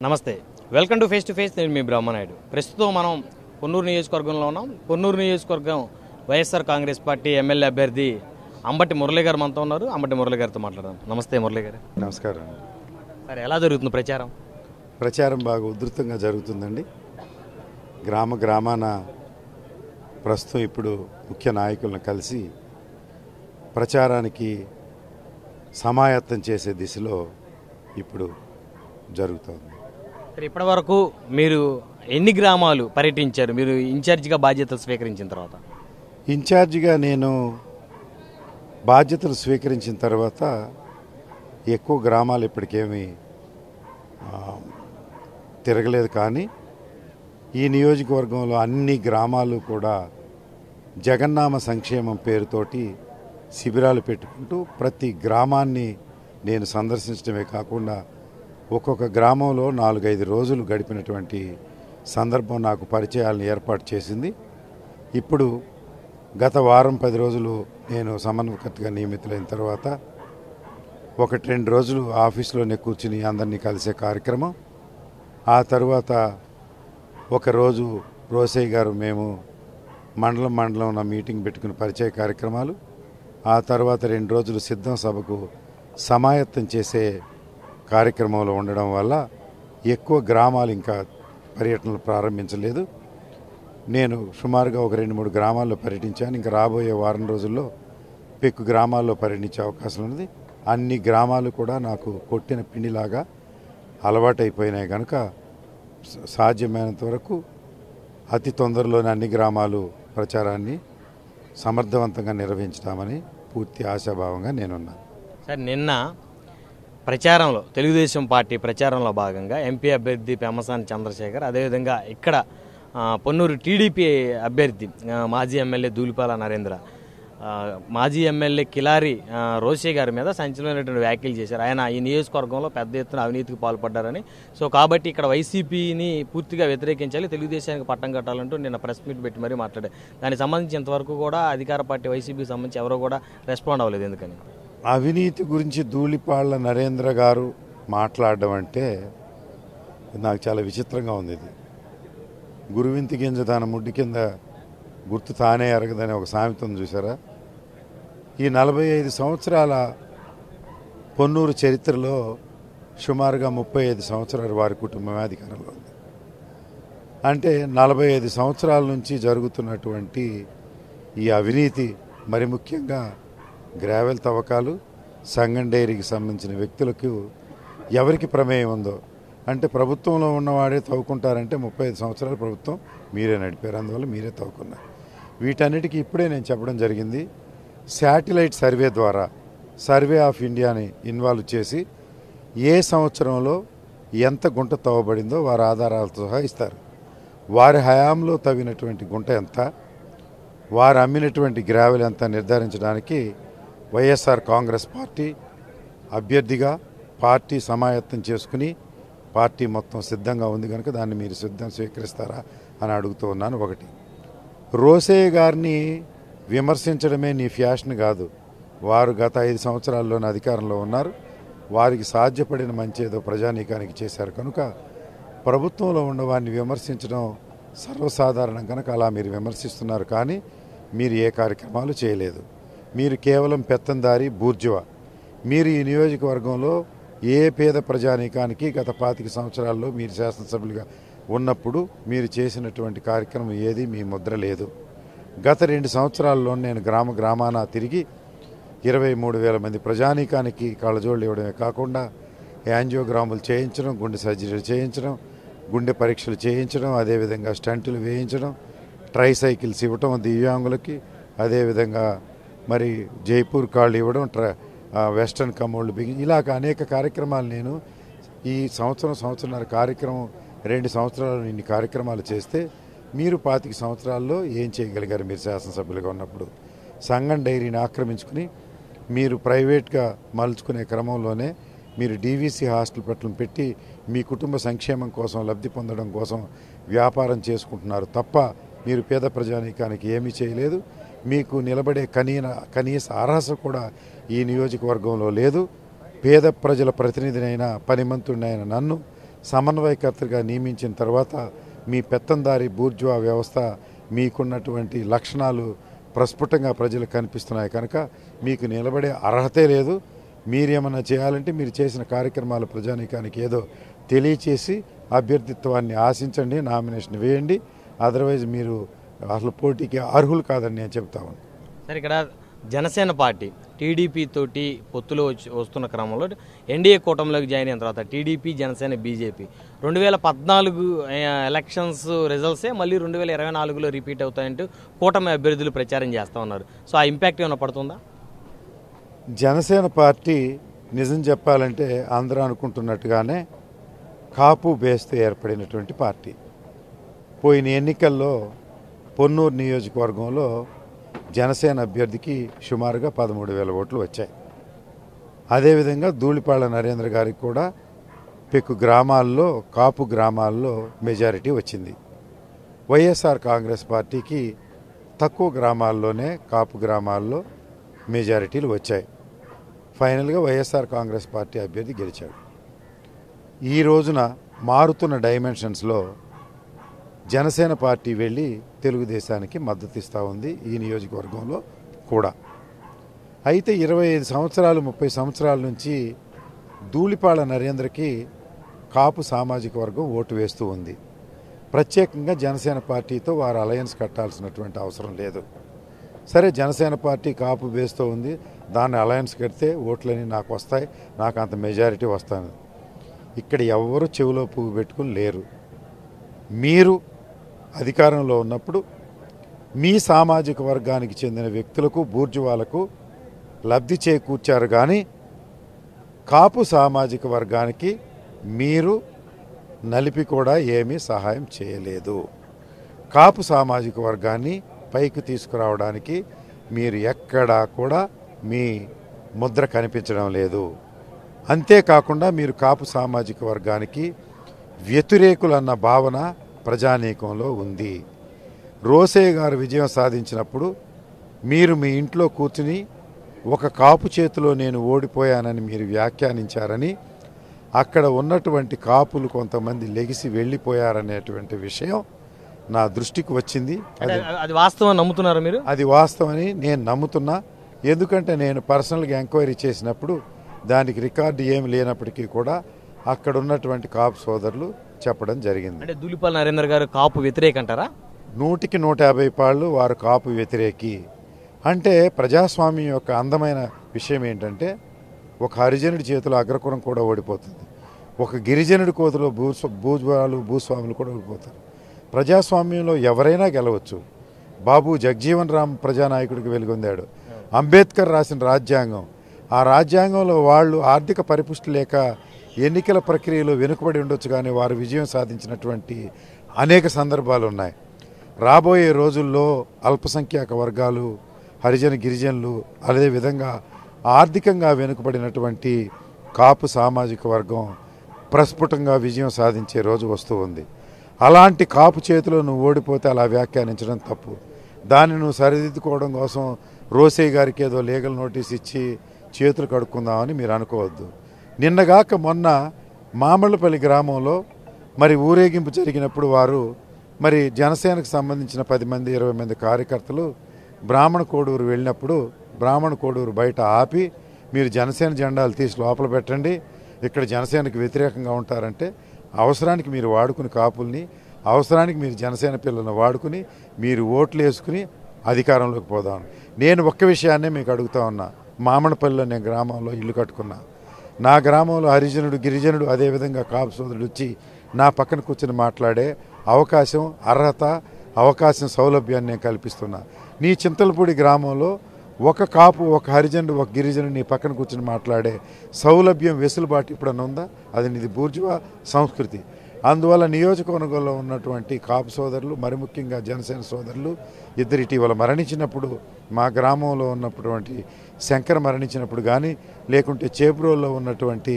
నమస్తే, welcome to face. నేను మీ బ్రహ్మనాయుడు. ప్రస్తుతం మనం పొన్నూరు నియోజకవర్గంలో ఉన్నాం. పొన్నూరు నియోజకవర్గం వైఎస్ఆర్ కాంగ్రెస్ పార్టీ ఎమ్మెల్యే అభ్యర్థి అంబటి మురళి గారు మనతో ఉన్నారు. అంబటి మురళి గారితో మాట్లాడదాం. నమస్తే మురళి గారు. నమస్కారం. సరే, ఎలా జరుగుతుంది ప్రచారం? ప్రచారం బాగా ఉధృతంగా జరుగుతుందండి. గ్రామాన ప్రస్తుతం ఇప్పుడు ముఖ్య నాయకులను కలిసి ప్రచారానికి సమాయత్తం చేసే దిశలో ఇప్పుడు జరుగుతోంది. ఇప్పటి వరకు మీరు ఎన్ని గ్రామాలు పర్యటించారు? మీరు ఇన్ఛార్జిగా బాధ్యతలు స్వీకరించిన తర్వాత? ఇన్ఛార్జిగా నేను బాధ్యతలు స్వీకరించిన తర్వాత ఎక్కువ గ్రామాలు ఇప్పటికేమీ తిరగలేదు. కానీ ఈ నియోజకవర్గంలో అన్ని గ్రామాలు కూడా జగన్నామ సంక్షేమం పేరుతోటి శిబిరాలు పెట్టుకుంటూ ప్రతి గ్రామాన్ని నేను సందర్శించడమే కాకుండా ఒక్కొక్క గ్రామంలో 4-5 రోజులు గడిపినటువంటి సందర్భం నాకు పరిచయాలను ఏర్పాటు చేసింది. ఇప్పుడు గత వారం 10 రోజులు నేను సమన్వయకర్తగా నియమితులైన తర్వాత 1-2 రోజులు ఆఫీసులోనే కూర్చుని అందరినీ కలిసే కార్యక్రమం. ఆ తర్వాత ఒకరోజు రోసయ్య గారు మేము మండలం మీటింగ్ పెట్టుకుని పరిచయ కార్యక్రమాలు. ఆ తర్వాత 2 రోజులు సిద్ధం సభకు సమాయత్తం చేసే కార్యక్రమంలో ఉండడం వల్ల ఎక్కువ గ్రామాలు ఇంకా పర్యటనలు ప్రారంభించలేదు. నేను సుమారుగా 1-2-3 గ్రామాల్లో పర్యటించాను. ఇంకా రాబోయే వారం రోజుల్లో పెక్కు గ్రామాల్లో పర్యటించే అవకాశం ఉంది. అన్ని గ్రామాలు కూడా నాకు కొట్టిన పిండిలాగా అలవాటైపోయినాయి కనుక సాధ్యమైనంత వరకు అతి తొందరలోనే అన్ని గ్రామాలు ప్రచారాన్ని సమర్థవంతంగా నిర్వహించుతామని పూర్తి ఆశాభావంగా నేనున్నాను. సార్, నిన్న ప్రచారంలో తెలుగుదేశం పార్టీ ప్రచారంలో భాగంగా ఎంపీ అభ్యర్థి పెమ్మసాని చంద్రశేఖర్, అదేవిధంగా ఇక్కడ పొన్నూరు టీడీపీ అభ్యర్థి మాజీ ఎమ్మెల్యే ధూళిపాల నరేంద్ర, మాజీ ఎమ్మెల్యే కిలారి రోషే గారి మీద సంచలనమైనటువంటి వ్యాఖ్యలు చేశారు. ఆయన ఈ నియోజకవర్గంలో పెద్ద ఎత్తున అవినీతికి పాల్పడ్డారని, సో కాబట్టి ఇక్కడ వైసీపీని పూర్తిగా వ్యతిరేకించాలి, తెలుగుదేశానికి పట్టం కట్టాలంటూ నిన్న ప్రెస్ మీట్ పెట్టి మరీ మాట్లాడారు. దానికి సంబంధించి ఇంతవరకు కూడా అధికార పార్టీ వైసీపీకి సంబంధించి ఎవరో కూడా రెస్పాండ్ అవ్వలేదు. ఎందుకని? అవినీతి గురించి ధూళిపాళ్ల నరేంద్ర గారు మాట్లాడడం అంటే నాకు చాలా విచిత్రంగా ఉంది. ఇది గురువింతి గింజ దాని ముడ్డి కింద గుర్తు తానే ఎరగదని ఒక సామెతను చూసారా? ఈ 45 సంవత్సరాల పొన్నూరు చరిత్రలో సుమారుగా 35 సంవత్సరాలు వారి కుటుంబమే అధికారంలో ఉంది. అంటే 45 సంవత్సరాల నుంచి జరుగుతున్నటువంటి ఈ అవినీతి, మరి ముఖ్యంగా గ్రావెల్ తవ్వకాలు, సంగం డైరీకి సంబంధించిన వ్యక్తులకు ఎవరికి ప్రమేయం ఉందో, అంటే ప్రభుత్వంలో ఉన్నవాడే తవ్వుకుంటారంటే 35 సంవత్సరాల ప్రభుత్వం మీరే నడిపారు, అందువల్ల మీరే తవ్వుకున్నారు. వీటన్నిటికీ ఇప్పుడే నేను చెప్పడం జరిగింది. శాటిలైట్ సర్వే ద్వారా సర్వే ఆఫ్ ఇండియాని ఇన్వాల్వ్ చేసి ఏ సంవత్సరంలో ఎంత గుంట తవ్వబడిందో వారి ఆధారాలతో సహా ఇస్తారు. వారి హయాంలో తవ్వినటువంటి గుంట ఎంత, వారు అమ్మినటువంటి గ్రావెల్ ఎంత నిర్ధారించడానికి వైఎస్ఆర్ కాంగ్రెస్ పార్టీ అభ్యర్థిగా పార్టీ సమాయత్తం చేసుకుని పార్టీ మొత్తం సిద్ధంగా ఉంది కనుక దాన్ని మీరు స్వీకరిస్తారా అని అడుగుతూ ఉన్నాను. ఒకటి, రోసయ్య గారిని విమర్శించడమే నీ ఫ్యాషన్ కాదు. వారు గత 5 సంవత్సరాల్లోనే అధికారంలో ఉన్నారు. వారికి సాధ్యపడిన మంచి ఏదో ప్రజానీకానికి చేశారు కనుక ప్రభుత్వంలో ఉన్నవారిని విమర్శించడం సర్వసాధారణం కనుక అలా మీరు విమర్శిస్తున్నారు. కానీ మీరు ఏ కార్యక్రమాలు చేయలేదు. మీరు కేవలం పెత్తందారి బూర్జువా. మీరు ఈ నియోజకవర్గంలో ఏ పేద ప్రజానీకానికి గత 25 సంవత్సరాల్లో మీరు శాసనసభ్యులుగా ఉన్నప్పుడు మీరు చేసినటువంటి కార్యక్రమం ఏది మీ ముద్ర లేదు. గత 2 సంవత్సరాల్లో నేను గ్రామాన తిరిగి 23,000 మంది ప్రజానీకానికి కళ్ళజోళ్ళు ఇవ్వడమే కాకుండా యాంజియోగ్రాములు చేయించడం, గుండె సర్జరీలు చేయించడం, గుండె పరీక్షలు చేయించడం, అదేవిధంగా స్టంటులు వేయించడం, ట్రైసైకిల్స్ ఇవ్వటం దివ్యాంగులకి, అదేవిధంగా మరి జైపూర్ కాళ్ళు ఇవ్వడం, వెస్టర్న్ కమోళ్ళు బిగి, ఇలాగ అనేక కార్యక్రమాలు నేను ఈ సంవత్సరంన్నర కార్యక్రమం 2 సంవత్సరాలు ఇన్ని కార్యక్రమాలు చేస్తే మీరు 25 సంవత్సరాల్లో ఏం చేయగలిగారు? మీరు శాసనసభ్యులుగా ఉన్నప్పుడు సంగం డైరీని ఆక్రమించుకుని మీరు ప్రైవేట్గా మలుచుకునే క్రమంలోనే మీరు డీవీసీ హాస్టల్ పట్లను పెట్టి మీ కుటుంబ సంక్షేమం కోసం, లబ్ధి పొందడం కోసం వ్యాపారం చేసుకుంటున్నారు తప్ప మీరు పేద ప్రజానీకానికి ఏమీ చేయలేదు. మీకు నిలబడే కనీస అర్హత కూడా ఈ నియోజకవర్గంలో లేదు. పేద ప్రజల ప్రతినిధినైన పనిమంతుడినైన నన్ను సమన్వయకర్తగా నియమించిన తర్వాత మీ పెత్తందారి బూర్జువా వ్యవస్థ మీకున్నటువంటి లక్షణాలు ప్రస్ఫుటంగా ప్రజలకు కనిపిస్తున్నాయి కనుక మీకు నిలబడే అర్హతే లేదు. మీరేమన్నా చేయాలంటే మీరు చేసిన కార్యక్రమాలు ప్రజానీకానికి ఏదో తెలియచేసి అభ్యర్థిత్వాన్ని ఆశించండి, నామినేషన్ వేయండి. అదర్వైజ్ మీరు అసలు పోటీకి అర్హులు కాదని నేను చెప్తా ఉన్నాను. సరే, ఇక్కడ జనసేన పార్టీ టీడీపీ తోటి పొత్తులో వస్తున్న క్రమంలో ఎన్డీఏ కూటమిలోకి జాయిన్ అయిన తర్వాత టీడీపీ, జనసేన, బీజేపీ 2014 ఎలక్షన్స్ రిజల్ట్సే మళ్ళీ 2024లో రిపీట్ అవుతాయంటూ కూటమి అభ్యర్థులు ప్రచారం చేస్తూ ఉన్నారు. సో ఆ ఇంపాక్ట్ ఏమైనా పడుతుందా? జనసేన పార్టీ నిజం చెప్పాలంటే అందరూ అనుకుంటున్నట్టుగానే కాపు బేస్తో ఏర్పడినటువంటి పార్టీ. పోయిన ఎన్నికల్లో పొన్నూరు నియోజకవర్గంలో జనసేన అభ్యర్థికి సుమారుగా 13,000 ఓట్లు వచ్చాయి. అదేవిధంగా ధూళిపాళ్ల నరేంద్ర గారికి కూడా పెక్కు గ్రామాల్లో, కాపు గ్రామాల్లో మెజారిటీ వచ్చింది. వైఎస్ఆర్ కాంగ్రెస్ పార్టీకి తక్కువ గ్రామాల్లోనే, కాపు గ్రామాల్లో మెజారిటీలు వచ్చాయి. ఫైనల్గా వైఎస్ఆర్ కాంగ్రెస్ పార్టీ అభ్యర్థి గెలిచాడు. ఈ రోజున మారుతున్న డైమెన్షన్స్లో జనసేన పార్టీ వెళ్ళి తెలుగుదేశానికి మద్దతు ఇస్తూ ఉంది ఈ నియోజకవర్గంలో కూడా. అయితే 25 సంవత్సరాలు 30 సంవత్సరాల నుంచి ధూళిపాళ్ల నరేంద్రకి కాపు సామాజిక వర్గం ఓటు వేస్తూ ఉంది. ప్రత్యేకంగా జనసేన పార్టీతో వారు అలయన్స్ కట్టాల్సినటువంటి అవసరం లేదు. సరే, జనసేన పార్టీ కాపు వేస్తూ ఉంది, దాన్ని అలయన్స్ కడితే ఓట్లని నాకు వస్తాయి, నాకు అంత మెజారిటీ వస్తాను. ఇక్కడ ఎవరు చెవిలో పువ్వు పెట్టుకుని లేరు. మీరు అధికారంలో ఉన్నప్పుడు మీ సామాజిక వర్గానికి చెందిన వ్యక్తులకు, బూర్జువాలకు లబ్ధి చేకూర్చారు, కానీ కాపు సామాజిక వర్గానికి మీరు నలిపి కూడా ఏమీ సహాయం చేయలేదు. కాపు సామాజిక వర్గాన్ని పైకి తీసుకురావడానికి మీరు ఎక్కడా కూడా మీ ముద్ర కనిపించడం లేదు. అంతేకాకుండా మీరు కాపు సామాజిక వర్గానికి వ్యతిరేకులన్న భావన ప్రజానీకంలో ఉంది. రోసయ్య గారు విజయం సాధించినప్పుడు మీరు మీ ఇంట్లో కూర్చుని ఒక కాపు చేతిలో నేను ఓడిపోయానని మీరు వ్యాఖ్యానించారని, అక్కడ ఉన్నటువంటి కాపులు కొంతమంది లెగిసి వెళ్ళిపోయారనేటువంటి విషయం నా దృష్టికి వచ్చింది. అది వాస్తవం నమ్ముతున్నారా మీరు? అది వాస్తవని నేను నమ్ముతున్నా. ఎందుకంటే నేను పర్సనల్గా ఎంక్వైరీ చేసినప్పుడు దానికి రికార్డు ఏమి లేనప్పటికీ కూడా అక్కడ ఉన్నటువంటి కాపు సోదరులు చెప్పడం జరిగింది. అంటే ధూళిపాళ్ల నరేంద్ర గారు కాపు వ్యతిరేక అంటారా? 100కి 150 వారు కాపు వ్యతిరేకి. అంటే ప్రజాస్వామ్యం యొక్క అందమైన విషయం ఏంటంటే ఒక హరిజనుడి చేతిలో అగ్రకులం కూడా ఓడిపోతుంది, ఒక గిరిజనుడి కోతిలో భూస్వాములు కూడా ఓడిపోతారు. ప్రజాస్వామ్యంలో ఎవరైనా గెలవచ్చు. బాబు జగజీవన్ రామ్ ప్రజానాయకుడికి వెలుగొందాడు. అంబేద్కర్ రాసిన రాజ్యాంగం, ఆ రాజ్యాంగంలో వాళ్ళు ఆర్థిక పరిపుష్టి లేక ఎన్నికల ప్రక్రియలో వెనుకబడి ఉండొచ్చు, కానీ వారు విజయం సాధించినటువంటి అనేక సందర్భాలు ఉన్నాయి. రాబోయే రోజుల్లో అల్పసంఖ్యాక వర్గాలు, హరిజన గిరిజనులు, అదేవిధంగా ఆర్థికంగా వెనుకబడినటువంటి కాపు సామాజిక వర్గం ప్రస్ఫుటంగా విజయం సాధించే రోజు వస్తూ ఉంది. అలాంటి కాపు చేతిలో నువ్వు ఓడిపోతే అలా వ్యాఖ్యానించడం తప్పు. దాన్ని నువ్వు సరిదిద్దుకోవడం కోసం రోసయ్య గారికి ఏదో లీగల్ నోటీస్ ఇచ్చి చేతులు కడుక్కుందామని మీరు అనుకోవద్దు. నిన్నగాక మొన్న మామళ్ళపల్లి గ్రామంలో మరి ఊరేగింపు జరిగినప్పుడు వారు మరి జనసేనకు సంబంధించిన 10 మంది 20 మంది కార్యకర్తలు బ్రాహ్మణ కోడూరు వెళ్ళినప్పుడు బ్రాహ్మణ కోడూరు బయట ఆపి మీరు జనసేన జెండాలు తీసి లోపల పెట్టండి, ఇక్కడ జనసేనకు వ్యతిరేకంగా ఉంటారంటే అవసరానికి మీరు వాడుకుని కాపుల్ని, అవసరానికి మీరు జనసేన పిల్లలను వాడుకుని మీరు ఓట్లు వేసుకుని అధికారంలోకి పోదాం. నేను ఒక్క విషయాన్నే మీకు అడుగుతా ఉన్నా. మామనపల్లిలో నేను గ్రామంలో ఇల్లు కట్టుకున్నా. నా గ్రామంలో హరిజనుడు, గిరిజనుడు, అదేవిధంగా కాపు సోదరుడు వచ్చి నా పక్కన కూర్చొని మాట్లాడే అవకాశం, అర్హత, అవకాశం, సౌలభ్యాన్ని నేను కల్పిస్తున్నా. నీ చింతలపూడి గ్రామంలో ఒక కాపు, ఒక హరిజనుడు, ఒక గిరిజనుడు నీ పక్కన కూర్చొని మాట్లాడే సౌలభ్యం, వెసులుబాటు ఇప్పుడన్నా ఉందా? అది నీది బూర్జువా సంస్కృతి. అందువల్ల నియోజకవర్గంలో ఉన్నటువంటి కాపు సోదరులు, మరి ముఖ్యంగా జనసేన సోదరులు ఇద్దరు ఇటీవల మరణించినప్పుడు, మా గ్రామంలో ఉన్నటువంటి శంకర్ మరణించినప్పుడు కానీ, లేకుంటే చేబ్రోల్లో ఉన్నటువంటి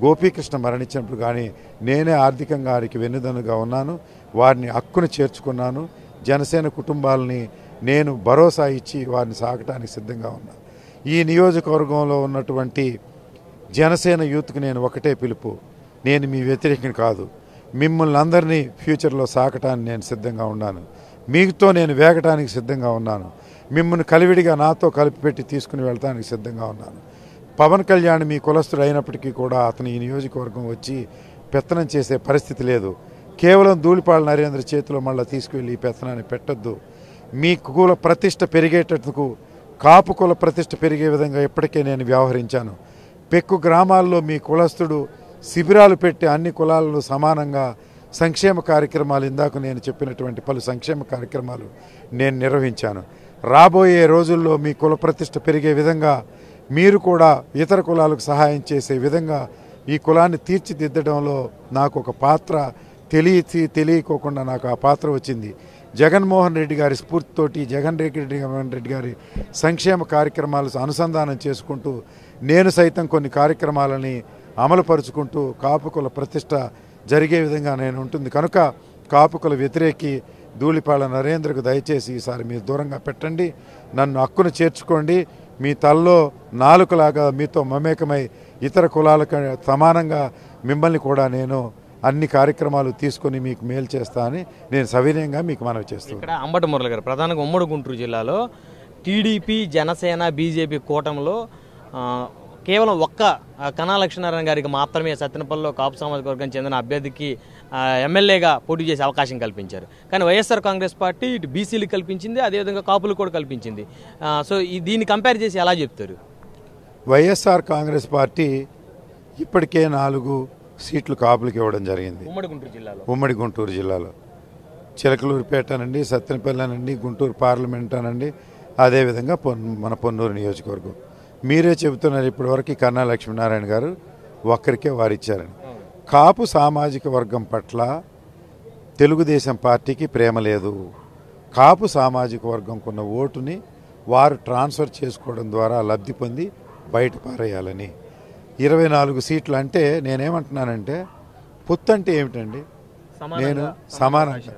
గోపీకృష్ణ మరణించినప్పుడు కానీ నేనే ఆర్థికంగా వారికి వెన్నుదన్నుగా ఉన్నాను. వారిని హక్కును చేర్చుకున్నాను. జనసేన కుటుంబాలని నేను భరోసా ఇచ్చి వారిని సాగటానికి సిద్ధంగా ఉన్నాను. ఈ నియోజకవర్గంలో ఉన్నటువంటి జనసేన యూత్కి నేను ఒకటే పిలుపు, నేను మీ వ్యతిరేకం కాదు. మిమ్మల్ని అందరినీ ఫ్యూచర్లో సాకటానికి నేను సిద్ధంగా ఉన్నాను. మీతో నేను వేగటానికి సిద్ధంగా ఉన్నాను. మిమ్మల్ని కలివిడిగా నాతో కలిపిపెట్టి తీసుకుని వెళ్ళటానికి సిద్ధంగా ఉన్నాను. పవన్ కళ్యాణ్ మీ కులస్తుడు అయినప్పటికీ కూడా అతను ఈ నియోజకవర్గం వచ్చి పెత్తనం చేసే పరిస్థితి లేదు. కేవలం ధూళిపాళ నరేంద్ర చేతిలో మళ్ళీ తీసుకువెళ్ళి ఈ పెత్తనాన్ని పెట్టొద్దు. మీ కుల ప్రతిష్ట పెరిగేటట్టుకు కాపు కుల ప్రతిష్ట పెరిగే విధంగా ఇప్పటికే నేను వ్యవహరించాను. పెక్కు గ్రామాల్లో మీ కులస్తుడు శిబిరాలు పెట్టి అన్ని కులాలను సమానంగా సంక్షేమ కార్యక్రమాలు, ఇందాక నేను చెప్పినటువంటి పలు సంక్షేమ కార్యక్రమాలు నేను నిర్వహించాను. రాబోయే రోజుల్లో మీ కుల ప్రతిష్ట పెరిగే విధంగా మీరు కూడా ఇతర కులాలకు సహాయం చేసే విధంగా ఈ కులాన్ని తీర్చిదిద్దడంలో నాకు ఒక పాత్ర తెలియకోకుండా నాకు ఆ పాత్ర వచ్చింది. జగన్మోహన్ రెడ్డి గారి స్ఫూర్తితోటి జగన్మోహన్ రెడ్డి గారి సంక్షేమ కార్యక్రమాలు అనుసంధానం చేసుకుంటూ నేను సైతం కొన్ని కార్యక్రమాలని అమలుపరుచుకుంటూ కాపు కుల ప్రతిష్ట జరిగే విధంగా నేను ఉంటుంది కనుక కాపు కుల వ్యతిరేకి ధూళిపాళ నరేంద్రకు దయచేసి ఈసారి మీరు దూరంగా పెట్టండి. నన్ను హక్కును చేర్చుకోండి. మీ తల్లో నాలుకలాగా మీతో మమేకమై ఇతర కులాలకు సమానంగా మిమ్మల్ని కూడా నేను అన్ని కార్యక్రమాలు తీసుకొని మీకు మేలు చేస్తా అని నేను సవినయంగా మీకు మనవి చేస్తాను. ఇక్కడ అంబటి మురళి గారు, ప్రధానంగా ఉమ్మడి గుంటూరు జిల్లాలో టీడీపీ, జనసేన, బీజేపీ కూటమిలో కేవలం ఒక్క కన్నా లక్ష్మీనారాయణ గారికి మాత్రమే సత్తెనపల్లిలో కాపు సామాజిక వర్గానికి చెందిన అభ్యర్థికి ఎమ్మెల్యేగా పోటీ చేసే అవకాశం కల్పించారు. కానీ వైఎస్ఆర్ కాంగ్రెస్ పార్టీ ఇటు బీసీలు కల్పించింది, అదేవిధంగా కాపులు కూడా కల్పించింది. సో దీన్ని కంపేర్ చేసి ఎలా చెప్తారు? వైఎస్ఆర్ కాంగ్రెస్ పార్టీ ఇప్పటికే 4 సీట్లు కాపులకు ఇవ్వడం జరిగింది. ఉమ్మడి గుంటూరు జిల్లాలో చిలకలూరుపేట అనండి, సత్తెనపల్లి అనండి, గుంటూరు పార్లమెంట్ అనండి, అదేవిధంగా మన పొన్నూరు నియోజకవర్గం. మీరే చెబుతున్నారు ఇప్పటివరకు కన్నా లక్ష్మీనారాయణ గారు ఒక్కరికే వారిచ్చారని. కాపు సామాజిక వర్గం పట్ల తెలుగుదేశం పార్టీకి ప్రేమ లేదు. కాపు సామాజిక వర్గంకున్న ఓటుని వారు ట్రాన్స్ఫర్ చేసుకోవడం ద్వారా లబ్ధి పొంది బయట పారేయాలని 24 సీట్లు అంటే నేనేమంటున్నానంటే పొత్తు అంటే ఏమిటండి? నేను సమానంగా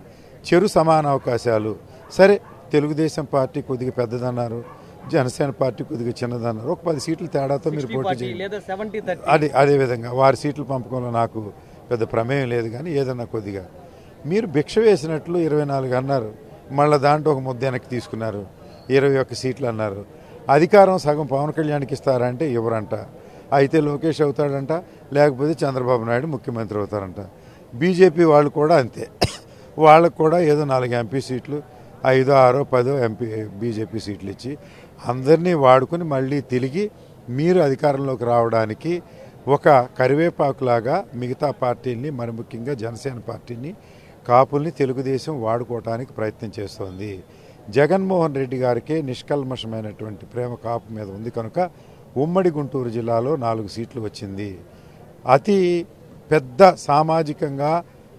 చెరు సమాన అవకాశాలు. సరే, తెలుగుదేశం పార్టీ కొద్దిగా పెద్దదన్నారు, జనసేన పార్టీ కొద్దిగా చిన్నదన్నారు. ఒక 10 సీట్ల తేడాతో మీరు పోటీ చేయాలి. అదేవిధంగా వారి సీట్లు పంపకంలో నాకు పెద్ద ప్రమేయం లేదు. కానీ ఏదన్నా కొద్దిగా మీరు భిక్ష వేసినట్లు 24 అన్నారు, మళ్ళీ దాంట్లో ఒక ముద్ద వెనక్కి తీసుకున్నారు, 21 సీట్లు అన్నారు. అధికారం సగం పవన్ కళ్యాణ్కి ఇస్తారంటే ఎవరంట? అయితే లోకేష్ అవుతాడంట, లేకపోతే చంద్రబాబు నాయుడు ముఖ్యమంత్రి అవుతారంట. బీజేపీ వాళ్ళు కూడా అంతే, వాళ్ళకు కూడా ఏదో 4 ఎంపీ సీట్లు, 5, 6, 10 ఎంపీ బీజేపీ సీట్లు ఇచ్చి అందరినీ వాడుకుని మళ్ళీ తిరిగి మీరు అధికారంలోకి రావడానికి ఒక కరివేపాకులాగా మిగతా పార్టీల్ని, మరి ముఖ్యంగా జనసేన పార్టీని, కాపుల్ని తెలుగుదేశం వాడుకోవటానికి ప్రయత్నం చేస్తోంది. జగన్మోహన్ రెడ్డి గారికే నిష్కల్మషమైనటువంటి ప్రేమ కాపు మీద ఉంది కనుక ఉమ్మడి గుంటూరు జిల్లాలో 4 సీట్లు వచ్చింది. అతి పెద్ద సామాజికంగా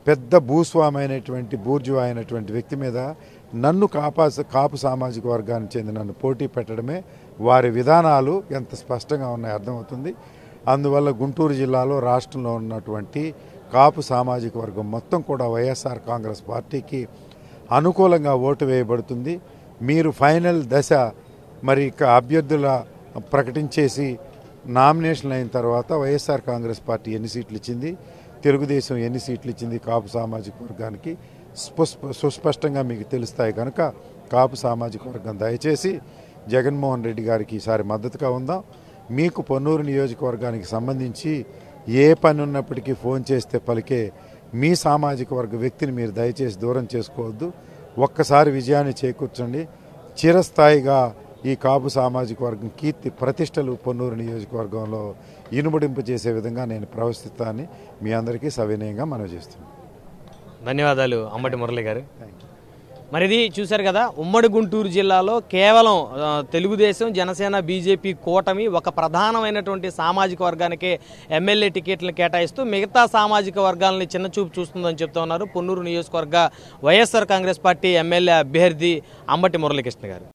పెద్ద భూస్వామి అయినటువంటి బూర్జువా అయినటువంటి వ్యక్తి మీద నన్ను కాపు సామాజిక వర్గానికి చెందిన నన్ను పోటీ పెట్టడమే వారి విధానాలు ఎంత స్పష్టంగా ఉన్నాయో అర్థమవుతుంది. అందువల్ల గుంటూరు జిల్లాలో రాష్ట్రంలో ఉన్నటువంటి కాపు సామాజిక వర్గం మొత్తం కూడా వైఎస్ఆర్ కాంగ్రెస్ పార్టీకి అనుకూలంగా ఓటు వేయబడుతుంది. మీరు ఫైనల్ దశ మరి అభ్యర్థుల ప్రకటించేసి నామినేషన్ అయిన తర్వాత వైఎస్ఆర్ కాంగ్రెస్ పార్టీ ఎన్ని సీట్లు ఇచ్చింది, తెలుగుదేశం ఎన్ని సీట్లు ఇచ్చింది కాపు సామాజిక వర్గానికి సుస్పష్టంగా మీకు తెలుస్తాయి. కనుక కాపు సామాజిక వర్గం దయచేసి జగన్మోహన్ రెడ్డి గారికి ఈసారి మద్దతుగా ఉందాం. మీకు పొన్నూరు నియోజకవర్గానికి సంబంధించి ఏ పని ఉన్నప్పటికీ ఫోన్ చేస్తే పలికే మీ సామాజిక వర్గ వ్యక్తిని మీరు దయచేసి దూరం చేసుకోవద్దు. ఒక్కసారి విజయాన్ని చేకూర్చండి. చిరస్థాయిగా ఈ కాపు సామాజిక వర్గం కీర్తి ప్రతిష్టలు పొన్నూరు నియోజకవర్గంలో ఇనుమడింపు చేసే విధంగా నేను ప్రవర్తిస్తానని మీ అందరికీ సవినయంగా మనవి చేస్తున్నాను. ధన్యవాదాలు అంబటి మురళి గారు. మరి ఇది చూశారు కదా, ఉమ్మడి గుంటూరు జిల్లాలో కేవలం తెలుగుదేశం, జనసేన, బీజేపీ కూటమి ఒక ప్రధానమైనటువంటి సామాజిక వర్గానికి ఎమ్మెల్యే టికెట్లను కేటాయిస్తూ మిగతా సామాజిక వర్గాలని చిన్నచూపు చూస్తుందని చెప్తా ఉన్నారు పొన్నూరు నియోజకవర్గ వైఎస్ఆర్ కాంగ్రెస్ పార్టీ ఎమ్మెల్యే అభ్యర్థి అంబటి మురళీకృష్ణ గారు.